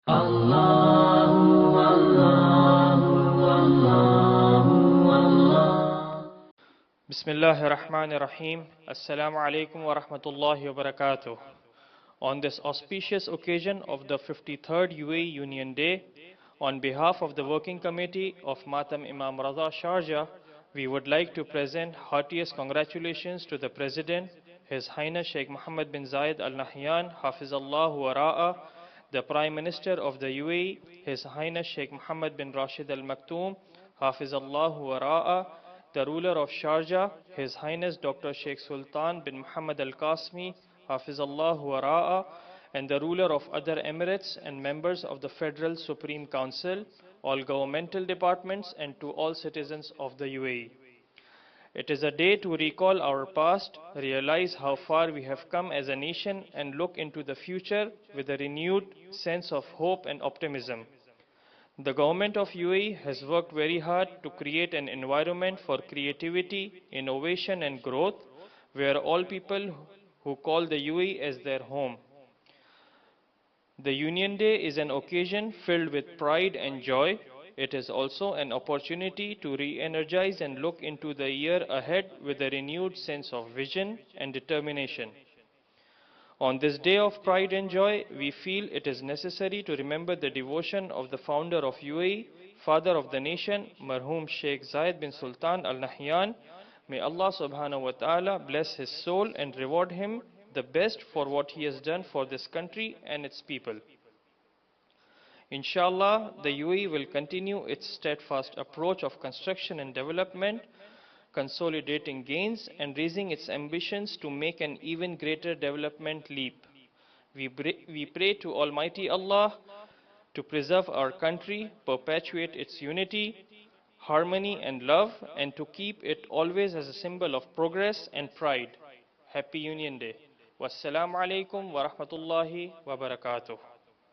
Allahu, Allahu, Allahu, Allah. Bismillahir Rahmanir Rahim. Assalamu alaikum wa rahmatullahi wa barakatuh. On this auspicious occasion of the 53rd UAE Union Day, on behalf of the Working Committee of Matam Imam Raza Sharjah, we would like to present heartiest congratulations to the President, His Highness Sheikh Mohammed bin Zayed Al Nahyan, Hafizallahu wa Ra'a, the Prime Minister of the UAE, His Highness Sheikh Mohammed bin Rashid Al Maktoum, Hafizallahu wa Ra'a, the ruler of Sharjah, His Highness Dr. Sheikh Sultan bin Muhammad Al Qasmi, Hafizallahu wa Ra'a, and the ruler of other Emirates and members of the Federal Supreme Council, all governmental departments, and to all citizens of the UAE. It is a day to recall our past, realize how far we have come as a nation, and look into the future with a renewed sense of hope and optimism. The government of UAE has worked very hard to create an environment for creativity, innovation and growth where all people who call the UAE as their home. The Union Day is an occasion filled with pride and joy. It is also an opportunity to re-energize and look into the year ahead with a renewed sense of vision and determination. On this day of pride and joy, we feel it is necessary to remember the devotion of the founder of UAE, father of the nation, Marhum Sheikh Zayed bin Sultan Al Nahyan. May Allah subhanahu wa ta'ala bless his soul and reward him the best for what he has done for this country and its people. Inshallah, the UAE will continue its steadfast approach of construction and development, consolidating gains and raising its ambitions to make an even greater development leap. We pray to Almighty Allah to preserve our country, perpetuate its unity, harmony and love, and to keep it always as a symbol of progress and pride. Happy Union Day. Wassalamu alaikum wa rahmatullahi wa barakatuh.